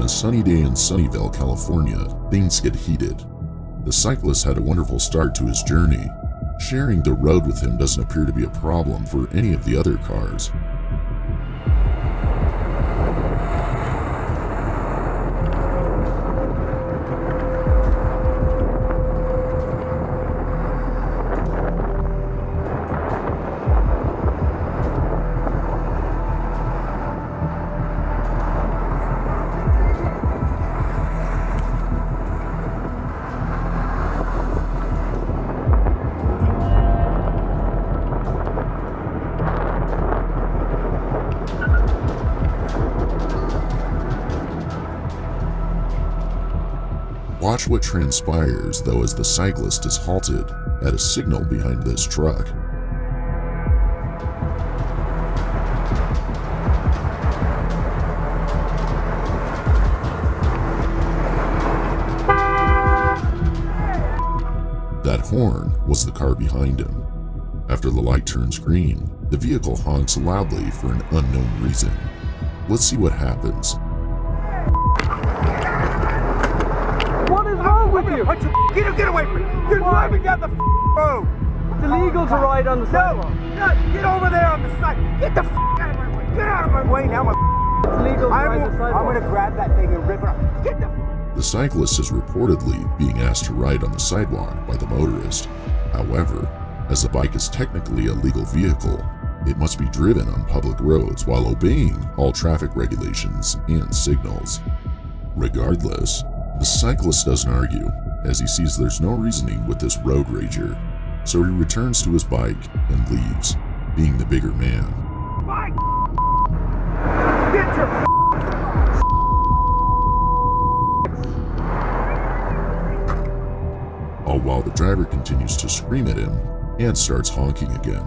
On a sunny day in Sunnyvale, California, things get heated. The cyclist had a wonderful start to his journey. Sharing the road with him doesn't appear to be a problem for any of the other cars. Watch what transpires, though, as the cyclist is halted at a signal behind this truck. That horn was the car behind him. After the light turns green, the vehicle honks loudly for an unknown reason. Let's see what happens. Get away from me! You're driving down the road! It's illegal to ride on the sidewalk. No, get over there on the side! Get the out of my way! Get out of my way now! It's illegal to ride the sidewalk. I'm gonna grab that thing and rip it off. Get the The cyclist is reportedly being asked to ride on the sidewalk by the motorist. However, as the bike is technically a legal vehicle, it must be driven on public roads while obeying all traffic regulations and signals. Regardless, the cyclist doesn't argue, as he sees there's no reasoning with this road rager, so he returns to his bike and leaves, being the bigger man. bike! Get your all while the driver continues to scream at him and starts honking again.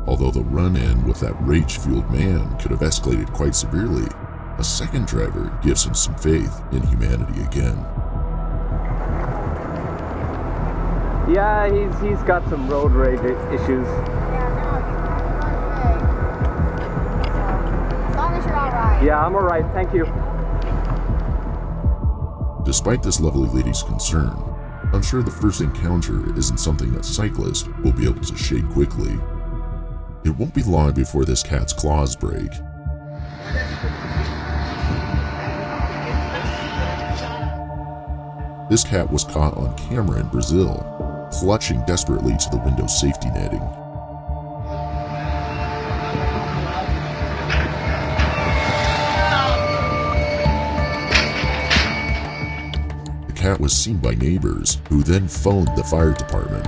Although the run-in with that rage-fueled man could have escalated quite severely, a second driver gives him some faith in humanity again. Yeah, he's got some road rage issues. As long as you're alright. Yeah, I'm alright, thank you. Despite this lovely lady's concern, I'm sure the first encounter isn't something that cyclists will be able to shake quickly. It won't be long before this cat's claws break. This cat was caught on camera in Brazil, clutching desperately to the window safety netting. The cat was seen by neighbors, who then phoned the fire department.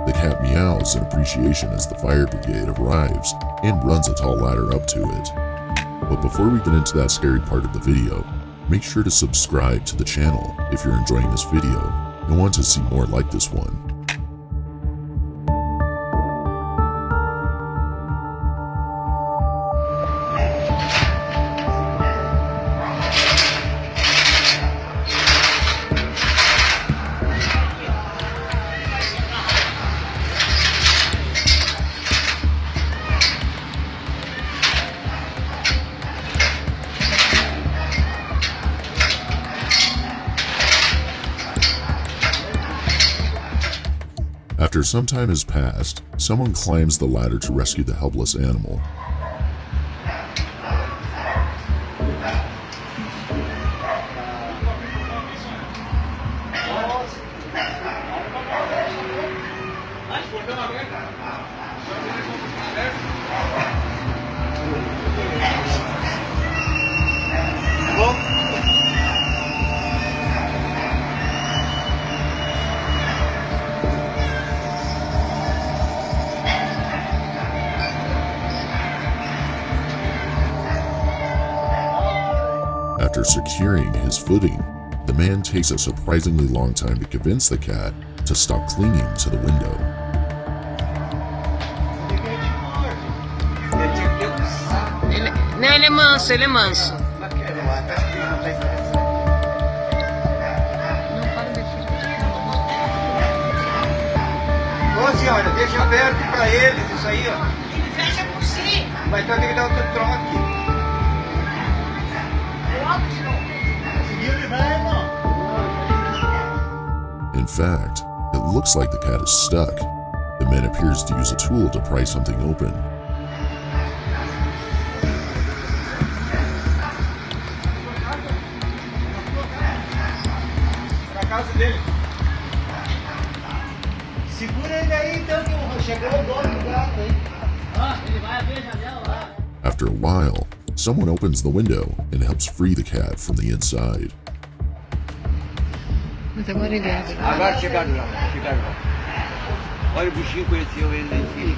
The cat meows in appreciation as the fire brigade arrives and runs a tall ladder up to it. But before we get into that scary part of the video, make sure to subscribe to the channel if you're enjoying this video and want to see more like this one. After some time has passed, someone climbs the ladder to rescue the helpless animal. After securing his footing, the man takes a surprisingly long time to convince the cat to stop clinging to the window. Não, ele é manso, ele é manso. Ô senhora, deixa aberto pra eles isso aí, ó. Fecha por si. Mas então tem que dar outro troque. In fact, it looks like the cat is stuck. The man appears to use a tool to pry something open. Pra casa dele. Segura ele aí então, que chegou o dono do gato aí. Ele vai abrir a janela lá. After a while, someone opens the window and helps free the cat from the inside. Agora chegaram lá. Olha, o bichinho conheceu ele lá em cima.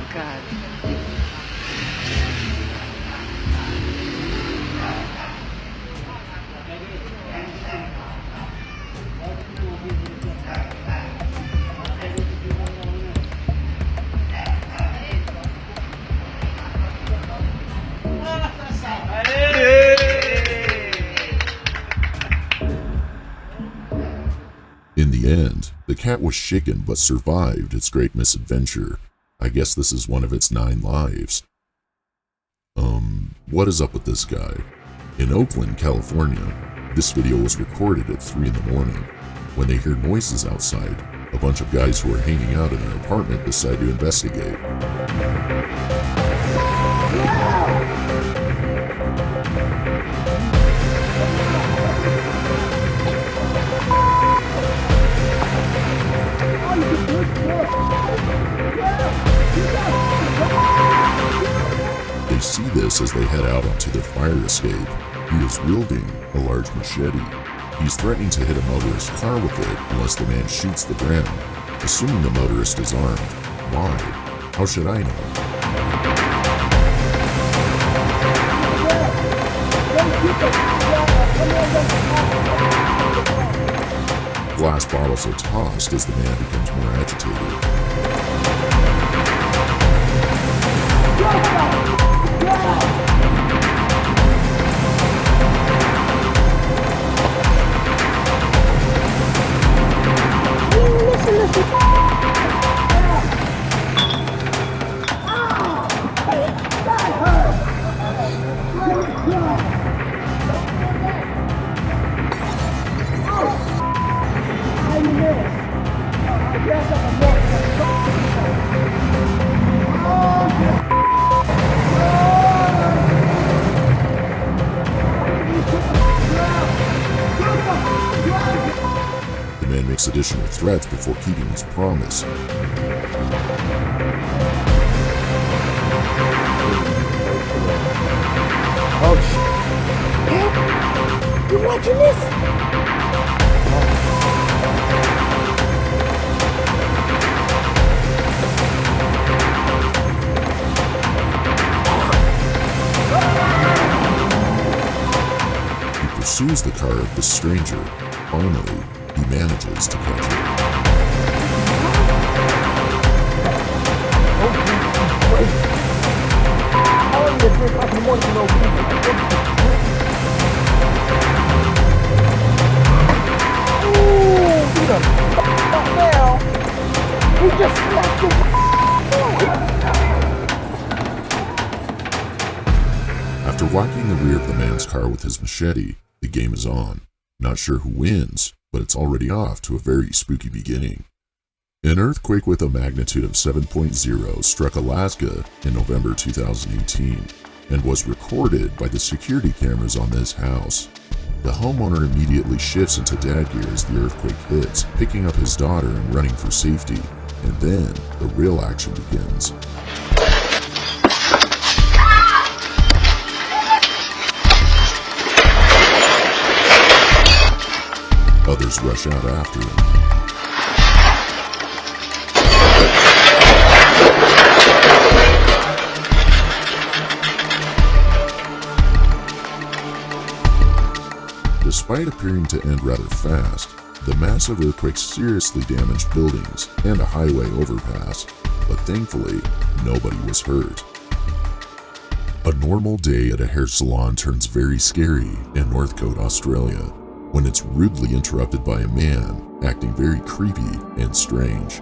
In the end, the cat was shaken but survived its great misadventure. I guess this is one of its 9 lives. What is up with this guy? In Oakland, California, this video was recorded at 3 in the morning. When they hear noises outside, a bunch of guys who are hanging out in their apartment decide to investigate. They see this as they head out onto their fire escape. He is wielding a large machete. He's threatening to hit a motorist's car with it unless the man shoots the ground, assuming the motorist is armed. Why? How should I know? Glass bottles are tossed as the man becomes more agitated. The man makes additional threats before keeping his promise. Oh, shit. You watching this? He pursues the car of the stranger. Finally, he manages to catch it. He just slapped his After whacking the rear of the man's car with his machete, the game is on. Not sure who wins, but it's already off to a very spooky beginning. An earthquake with a magnitude of 7.0 struck Alaska in November 2018 and was recorded by the security cameras on this house. The homeowner immediately shifts into dad gear as the earthquake hits, picking up his daughter and running for safety. And then the real action begins. Others rush out after him. Despite appearing to end rather fast, the massive earthquake seriously damaged buildings and a highway overpass, but thankfully, nobody was hurt. A normal day at a hair salon turns very scary in Northcote, Australia, when it's rudely interrupted by a man acting very creepy and strange.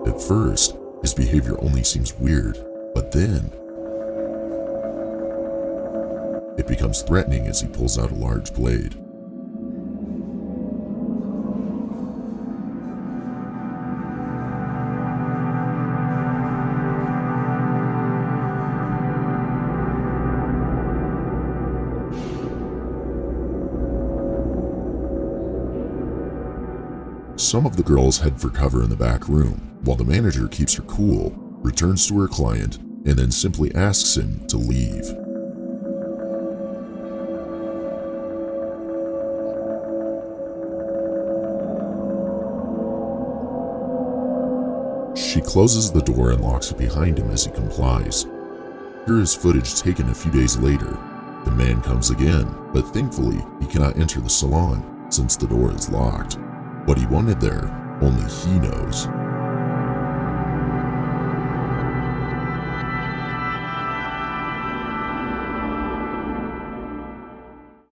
At first, his behavior only seems weird, but then it becomes threatening as he pulls out a large blade. Some of the girls head for cover in the back room, while the manager keeps her cool, returns to her client, and then simply asks him to leave. She closes the door and locks it behind him as he complies. Here is footage taken a few days later. The man comes again, but thankfully he cannot enter the salon since the door is locked. What he wanted there, only he knows.